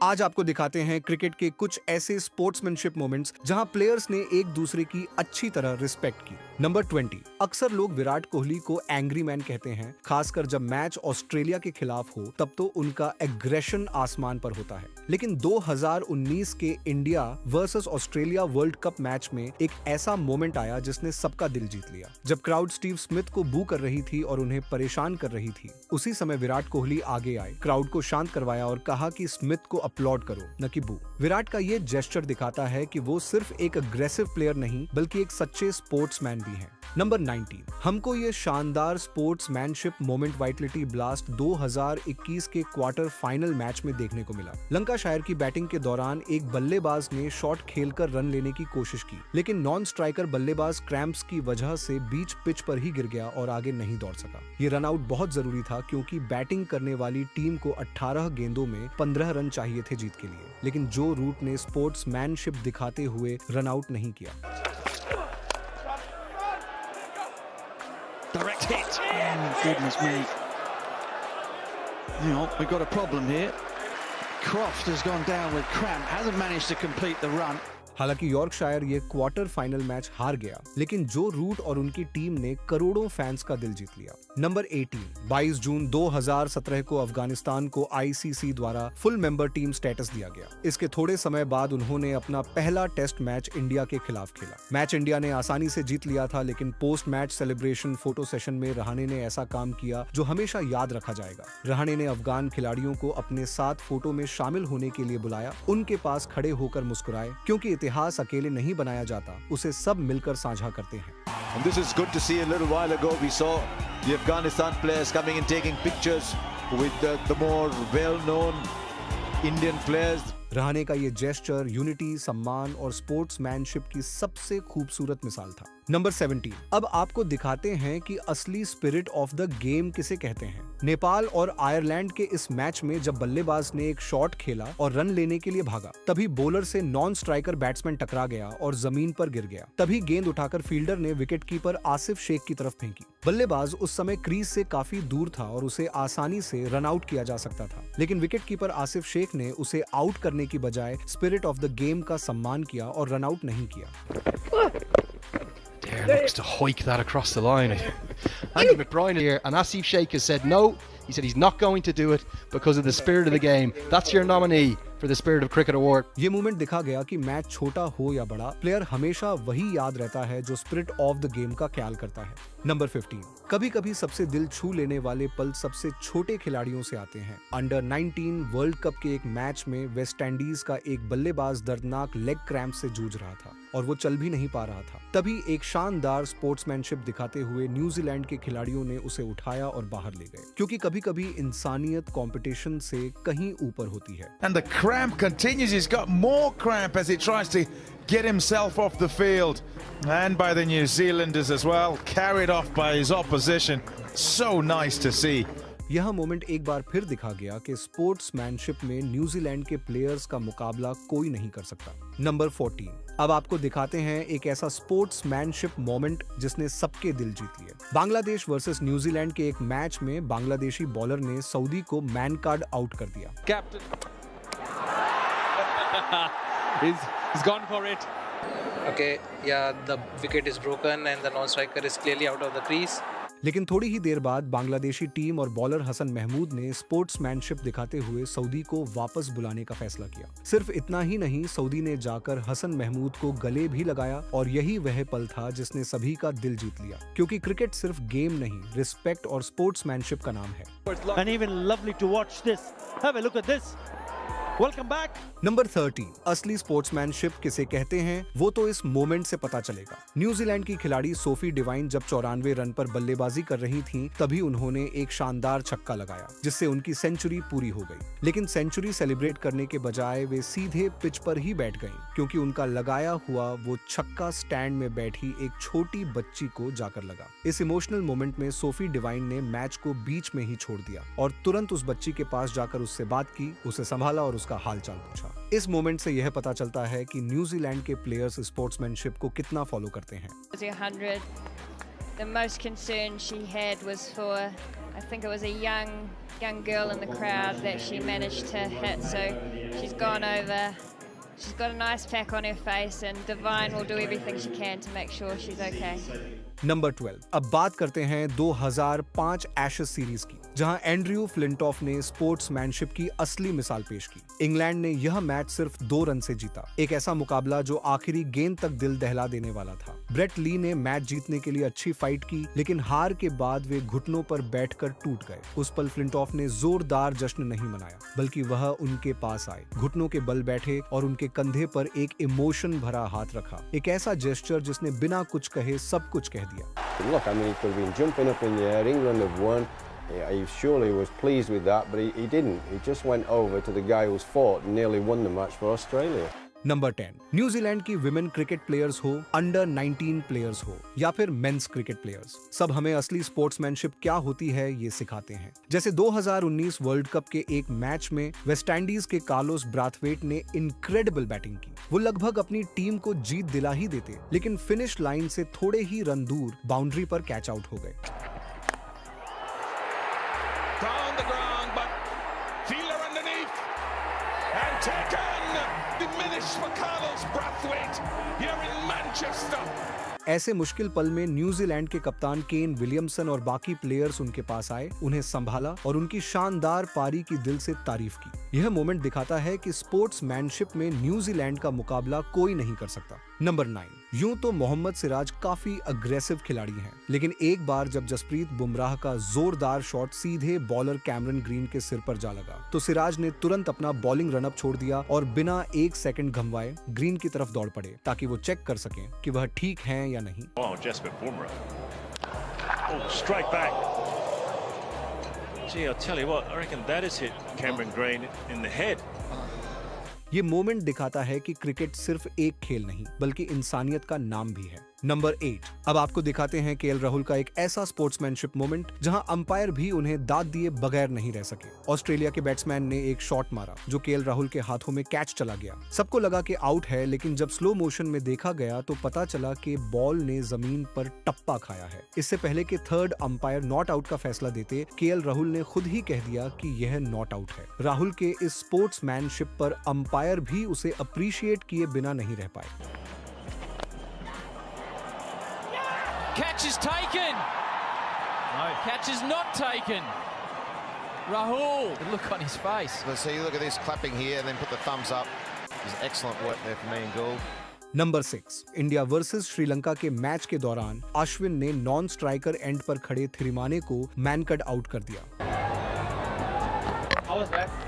आज आपको दिखाते हैं क्रिकेट के कुछ ऐसे स्पोर्ट्समैनशिप मोमेंट्स जहां प्लेयर्स ने एक दूसरे की अच्छी तरह रिस्पेक्ट की। नंबर 20। अक्सर लोग विराट कोहली को एंग्री मैन कहते हैं, खासकर जब मैच ऑस्ट्रेलिया के खिलाफ हो तब तो उनका एग्रेशन आसमान पर होता है। लेकिन 2019 के India versus Australia world cup match में एक ऐसा मोमेंट आया जिसने सबका दिल जीत लिया। जब क्राउड स्टीव स्मिथ को बू कर रही थी और उन्हें परेशान कर रही थी, उसी समय विराट कोहली आगे आए, क्राउड को शांत करवाया और कहा कि स्मिथ को अपलॉड करो, न कि बू। विराट का ये जेस्चर दिखाता है कि वो सिर्फ एक अग्रेसिव प्लेयर नहीं बल्कि एक सच्चे स्पोर्ट्समैन भी हैं। नंबर 19। हमको ये शानदार स्पोर्ट्समैनशिप मोमेंट वाइटलिटी ब्लास्ट 2021 के क्वार्टर फाइनल मैच में देखने को मिला। लंकाशायर की बैटिंग के दौरान एक बल्लेबाज ने शॉट खेलकर रन लेने की कोशिश की, लेकिन नॉन स्ट्राइकर बल्लेबाज क्रैम्प्स की वजह से बीच पिच पर ही गिर गया और आगे नहीं दौड़ सका। ये रन आउट बहुत जरूरी था क्योंकि बैटिंग करने वाली टीम को 18 गेंदों में 15 रन चाहिए थे जीत के लिए, लेकिन जो रूट ने स्पोर्ट्समैनशिप दिखाते हुए रन आउट नहीं किया। Direct hit. Oh, goodness me. You know, we've got a problem here. Croft has gone down with cramp, hasn't managed to complete the run. हालांकि यॉर्कशायर ये क्वार्टर फाइनल मैच हार गया, लेकिन जो रूट और उनकी टीम ने करोड़ों फैंस का दिल जीत लिया। नंबर 18। 22 जून 2017 को अफगानिस्तान को आईसीसी द्वारा फुल मेंबर टीम स्टेटस दिया गया। इसके थोड़े समय बाद उन्होंने अपना पहला टेस्ट मैच इंडिया के खिलाफ खेला। मैच इंडिया ने आसानी से जीत लिया था, लेकिन post match celebration photo session में रहाणे ने ऐसा काम किया जो हमेशा याद रखा जाएगा। रहाणे ने अफगान खिलाड़ियों को अपने साथ फोटो में शामिल होने के लिए बुलाया, उनके पास खड़े होकर मुस्कुराए, क्योंकि इतिहास अकेले नहीं बनाया जाता, उसे सब मिलकर साझा करते हैं। And this is good to see. A little while ago we saw the Afghanistan players coming and taking pictures with the more well-known Indian players. Rahane का ये जेस्चर यूनिटी, सम्मान और स्पोर्ट्समैनशिप की सबसे खूबसूरत मिसाल था। नंबर 17। अब आपको दिखाते हैं कि असली स्पिरिट ऑफ द गेम किसे कहते हैं। नेपाल और आयरलैंड के इस मैच में जब बल्लेबाज ने एक शॉट खेला और रन लेने के लिए भागा, तभी बॉलर से नॉन स्ट्राइकर बैट्समैन टकरा गया और जमीन पर गिर गया। तभी गेंद उठाकर फील्डर ने विकेट कीपर आसिफ शेख की तरफ फेंकी। बल्लेबाज उस समय क्रीज से काफी दूर था और उसे आसानी से रन आउट किया जा सकता था, लेकिन विकेट कीपर आसिफ शेख ने उसे आउट करने की बजाय स्पिरिट ऑफ द गेम का सम्मान किया और रन आउट नहीं किया। Dare looks to hike that across the line. Andy McBride here, and Asif Sheikh has said no. He said he's not going to do it because of the spirit of the game. That's your nominee for the Spirit of Cricket Award. ये movement दिखा गया कि match छोटा हो या बड़ा, player हमेशा वही याद रहता है जो स्पिरिट ऑफ द गेम का ख्याल करता है। नंबर 15। कभी कभी सबसे दिल छू लेने वाले पल सबसे छोटे खिलाड़ियों से आते हैं। अंडर 19 वर्ल्ड कप के एक मैच में वेस्ट इंडीज का एक बल्लेबाज दर्दनाक लेग क्रैम्प से जूझ रहा था और वो चल भी नहीं पा रहा था। तभी एक शानदार स्पोर्ट्समैनशिप दिखाते हुए न्यूजीलैंड के खिलाड़ियों ने उसे उठाया और बाहर ले गए, क्योंकि कभी-कभी इंसानियत कंपटीशन से कहीं ऊपर होती है। And the cramp continues. He's got more cramp as he tries to get himself off the field. And by the New Zealanders as well, carried off by his opposition. So nice to see. यह moment एक बार फिर दिखा गया कि sportsmanship में New Zealand के players का मुकाबला कोई नहीं कर सकता। नंबर 14। अब आपको दिखाते हैं एक ऐसा स्पोर्ट्समैनशिप मोमेंट जिसने सबके दिल जीत लिए। बांग्लादेश वर्सेस न्यूजीलैंड के एक मैच में बांग्लादेशी बॉलर ने सऊदी को मैन कार्ड आउट कर दिया। Captain. he's gone for it. Okay, yeah, the wicket is broken and the non-striker is clearly out of the crease. लेकिन थोड़ी ही देर बाद बांग्लादेशी टीम और बॉलर हसन महमूद ने स्पोर्ट्समैनशिप दिखाते हुए सऊदी को वापस बुलाने का फैसला किया। सिर्फ इतना ही नहीं, सऊदी ने जाकर हसन महमूद को गले भी लगाया और यही वह पल था जिसने सभी का दिल जीत लिया, क्योंकि क्रिकेट सिर्फ गेम नहीं, रिस्पेक्ट और स्पोर्ट्समैनशिप का नाम है। And even lovely to watch this. Have a look at this. Welcome back. Number 30। असली स्पोर्ट्समैनशिप किसे कहते हैं वो तो इस मोमेंट से पता चलेगा। न्यूजीलैंड की खिलाड़ी सोफी डिवाइन जब 94 रन पर बल्लेबाजी कर रही थीं, तभी उन्होंने एक शानदार छक्का लगाया जिससे उनकी सेंचुरी पूरी हो गई। लेकिन सेंचुरी सेलिब्रेट करने के बजाय वे सीधे पिच पर ही बैठ गईं, क्योंकि उनका लगाया हुआ वो छक्का स्टैंड में बैठी एक छोटी बच्ची को जाकर लगा। इस इमोशनल मोमेंट में सोफी डिवाइन ने मैच को बीच में ही छोड़ दिया और तुरंत उस बच्ची के पास जाकर उससे बात की, उसे संभाला और उसका हालचाल पूछा। इस मोमेंट से यह पता चलता है कि न्यूजीलैंड के प्लेयर्स स्पोर्ट्समैनशिप को कितना फॉलो करते हैं। The 100, the most concern she had was for I think it was a young girl in the crowd that she managed to hit. So she's gone over. She's got a nice pack on her face, and Divine will do everything she can to make sure she's okay. Number 12। अब बात करते हैं 2005 Ashes series की, जहां Andrew Flintoff ने sportsmanship की असली मिसाल पेश की। इंग्लैंड ने यह मैच सिर्फ 2 रन से जीता, एक ऐसा मुकाबला जो आखिरी गेंद तक दिल दहला देने वाला था। ब्रेट ली ने मैच जीतने के लिए अच्छी फाइट की, लेकिन हार के बाद वे घुटनों पर बैठकर टूट गए। उस पल फ्लिंटॉफ ने जोरदार जश्न नहीं मनाया, बल्कि वह उनके पास आए, घुटनों के बल बैठे और उनके कंधे पर एक इमोशन भरा हाथ रखा, एक ऐसा जेस्चर जिसने बिना कुछ कहे सब कुछ कह दिया। Look, I mean, he could have been jumping up in the air. England have won. He surely was pleased with that, but he didn't. He just went over to the guy who's fought and nearly won the match for Australia. Number 10। New Zealand की women cricket players हो, under 19 players हो या फिर men's cricket players, सब हमें असली sportsmanship क्या होती है ये सिखाते हैं। जैसे 2019 वर्ल्ड कप के एक मैच में वेस्ट इंडीज के कार्लोस ब्राथवेट ने इनक्रेडिबल बैटिंग की। वो लगभग अपनी टीम को जीत दिला ही देते, लेकिन फिनिश लाइन से थोड़े ही रन दूर बाउंड्री पर कैच आउट हो गए। For Carlos Brathwaite here in Manchester. ऐसे मुश्किल पल में न्यूजीलैंड के कप्तान केन विलियमसन और बाकी प्लेयर्स उनके पास आए, उन्हें संभाला और उनकी शानदार पारी की दिल से तारीफ की। यह मोमेंट दिखाता है कि स्पोर्ट्समैनशिप में न्यूजीलैंड का मुकाबला कोई नहीं कर सकता। नंबर 9। यूं तो मोहम्मद सिराज काफी अग्रेसिव खिलाड़ी हैं, लेकिन एक बार जब जसप्रीत बुमराह का जोरदार शॉट सीधे बॉलर कैमरन ग्रीन के सिर पर जा लगा, तो सिराज ने तुरंत अपना बॉलिंग रनअप छोड़ दिया और बिना 1 सेकंड घमवाए ग्रीन की तरफ दौड़ पड़े, ताकि वो चेक कर सकें कि वह ठीक हैं या नहीं। Oh, Jasprit Bumrah. Oh, straight back. Gee, I'll tell you what, I reckon that has hit Cameron Green in the head. ये मोमेंट दिखाता है कि क्रिकेट सिर्फ एक खेल नहीं, बल्कि इंसानियत का नाम भी है। नंबर 8। अब आपको दिखाते हैं केएल राहुल का एक ऐसा स्पोर्ट्समैनशिप मोमेंट जहां अंपायर भी उन्हें दाद दिए बगैर नहीं रह सके। ऑस्ट्रेलिया के बैट्समैन ने एक शॉट मारा जो केएल राहुल के हाथों में कैच चला गया। सबको लगा कि आउट है, लेकिन जब स्लो मोशन में देखा गया तो पता चला कि बॉल ने जमीन पर टप्पा खाया है। इससे पहले कि थर्ड अंपायर नॉट आउट का फैसला देते, केएल राहुल ने खुद ही कह दिया कि यह नॉट आउट है। राहुल के इस स्पोर्ट्समैनशिप पर अंपायर भी उसे अप्रिशिएट किए बिना नहीं रह पाए। Catch is taken. No. Catch is not taken. Rahul. The look on his face. Let's see, look at this clapping here and then put the thumbs up. It's excellent work there for me and Gould. Number 6। India versus Sri Lanka के match के दौरान अश्विन ने non striker end पर खड़े थिरिमाने को मैनकट out कर दिया। How was that?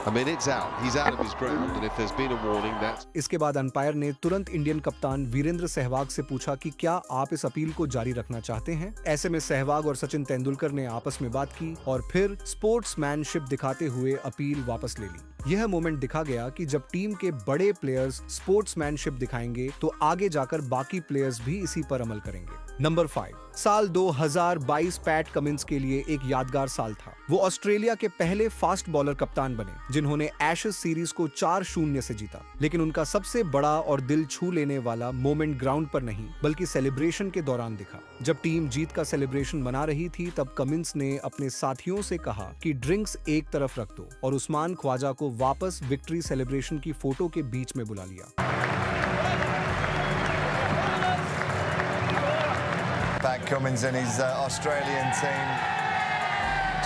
I mean, it's out. He's out of his ground, and if there's been a warning, that's. इसके बाद अंपायर ने तुरंत इंडियन कप्तान वीरेंद्र सहवाग से पूछा कि क्या आप इस अपील को जारी रखना चाहते हैं। ऐसे में सहवाग और सचिन तेंदुलकर ने आपस में बात की और फिर स्पोर्ट्समैनशिप दिखाते हुए अपील वापस ले ली। यह मोमेंट दिखा गया कि जब टीम के बड़े प्लेयर्स स्पोर्ट्समैनशिप दिखाएंगे तो आगे जाकर बाकी प्लेयर्स भी इसी पर अमल करेंगे। नंबर 5। साल 2022 पैट कमिंस के लिए एक यादगार साल था। वो ऑस्ट्रेलिया के पहले फास्ट बॉलर कप्तान बने जिन्होंने एशेज सीरीज को 4-0 से जीता। लेकिन उनका सबसे बड़ा और दिल छू लेने वाला मोमेंट ग्राउंड पर नहीं, बल्कि सेलिब्रेशन के दौरान दिखा। जब टीम जीत का सेलिब्रेशन मना रही थी, तब कमिंस ने अपने साथियों से कहा कि ड्रिंक्स एक तरफ रख दो और उस्मान ख्वाजा को वापस विक्ट्री सेलिब्रेशन की फोटो के बीच में बुला लिया। Pat Cummins and his Australian team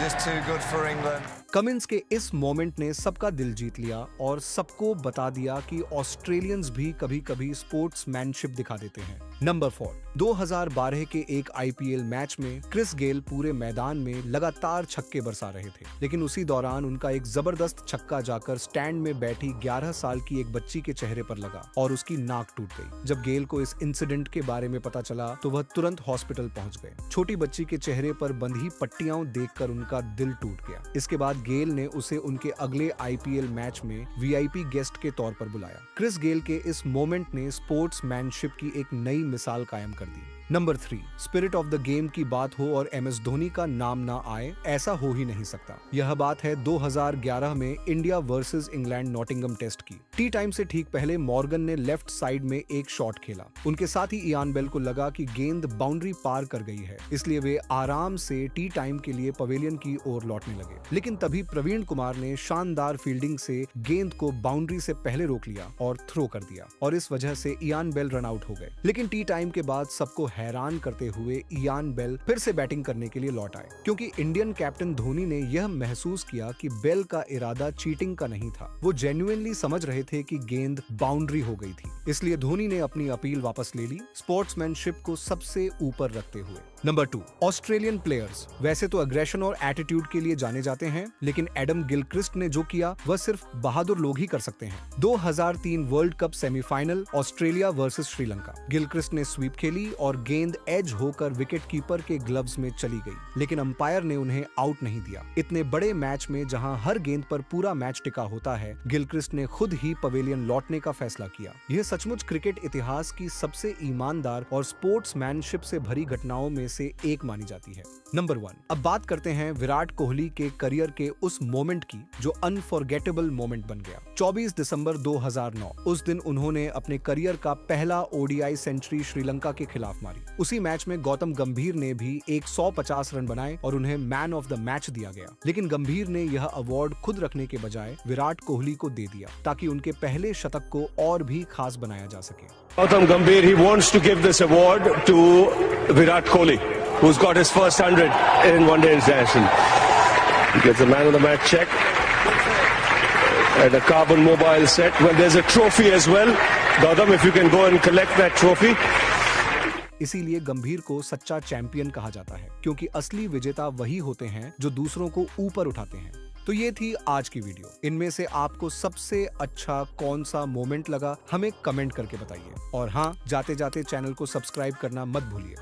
just too good for England. Cummins के इस मोमेंट ने सबका दिल जीत लिया और सबको बता दिया कि ऑस्ट्रेलियंस भी कभी-कभी स्पोर्ट्समैनशिप दिखा देते हैं। नंबर 4। 2012 के एक आईपीएल मैच में क्रिस गेल पूरे मैदान में लगातार छक्के बरसा रहे थे, लेकिन उसी दौरान उनका एक जबरदस्त छक्का जाकर स्टैंड में बैठी 11 साल की एक बच्ची के चेहरे पर लगा और उसकी नाक टूट गई। जब गेल को इस इंसिडेंट के बारे में पता चला तो वह तुरंत हॉस्पिटल पहुंच गए। छोटी बच्ची के चेहरे पर बंधी पट्टियां देखकर उनका दिल टूट गया। इसके बाद गेल ने उसे उनके अगले आईपीएल मैच में वीआईपी गेस्ट के तौर पर बुलाया। क्रिस गेल के इस मोमेंट ने स्पोर्ट्समैनशिप की एक नई मिसाल कायम कर दी। Number 3, spirit of the game की बात हो और MS धोनी का नाम ना आए, ऐसा हो ही नहीं सकता। यह बात है 2011 में India versus England Nottingham test की। टी टाइम से ठीक पहले मॉर्गन ने लेफ्ट साइड में एक शॉट खेला। उनके साथ ही इयान बेल को लगा कि गेंद बाउंड्री पार कर गई है, इसलिए वे आराम से टी टाइम के लिए पवेलियन की ओर लौटने लगे। लेकिन तभी प्रवीण कुमार ने शानदार फील्डिंग से गेंद को बाउंड्री से पहले रोक लिया और थ्रो कर दिया, और इस वजह से इयान बेल रन आउट हो गए। लेकिन टी टाइम के बाद सबको हैरान करते हुए इयान बेल फिर से बैटिंग करने के लिए लौट आए, क्योंकि इंडियन कैप्टन धोनी ने यह महसूस किया कि बेल का इरादा चीटिंग का नहीं था। वो जेन्युइनली समझ रहे थे कि गेंद बाउंड्री हो गई थी, इसलिए धोनी ने अपनी अपील वापस ले ली, स्पोर्ट्समैनशिप को सबसे ऊपर रखते हुए। नंबर 2, ऑस्ट्रेलियन प्लेयर्स वैसे तो एग्रेशन और एटीट्यूड के लिए जाने जाते हैं, लेकिन एडम गिलक्रिस्ट ने जो किया वह सिर्फ बहादुर लोग ही कर सकते हैं। 2003 world cup semifinal Australia versus Sri Lanka. Gilchrist ने स्वीप खेली और गेंद एज होकर विकेट कीपर के ग्लव्स में चली गई, लेकिन अंपायर ने उन्हें आउट नहीं दिया। इतने बड़े मैच में जहां हर गेंद पर पूरा मैच टिका होता है, गिलक्रिस्ट ने खुद ही पवेलियन लौटने का फैसला किया। यह सचमुच क्रिकेट इतिहास की सबसे ईमानदार और स्पोर्ट्समैनशिप से भरी घटनाओं में से एक मानी जाती है। नंबर 1, अब बात करते हैं विराट कोहली के करियर के उस मोमेंट की जो अनफॉरगेटेबल मोमेंट बन गया। 24 दिसंबर 2009, उस दिन उन्होंने अपने करियर का पहला ODI सेंचुरी श्रीलंका के खिलाफ मारी। उसी मैच में गौतम गंभीर ने भी 150 रन बनाए और उन्हें मैन ऑफ द मैच दिया गया। लेकिन गंभीर ने यह अवार्ड खुद रखने के बजाय विराट कोहली को दे दिया, ताकि उनके पहले शतक को और भी खास बनाया जा सके। Gautam Gambhir, he wants to give this award to Virat Kohli, who's got his first 100 in one-day international. He gets a man of the match check and a carbon mobile set. Well, there's a trophy as well. Gautam, if you can go and collect that trophy. इसीलिए गंभीर को सच्चा champion कहा जाता है, क्योंकि असली विजेता वही होते हैं जो दूसरों को ऊपर उठाते हैं। तो ये थी आज की वीडियो। इनमें से आपको सबसे अच्छा कौन सा मोमेंट लगा, हमें कमेंट करके बताइए। और हाँ, जाते जाते चैनल को सब्सक्राइब करना मत भूलिए।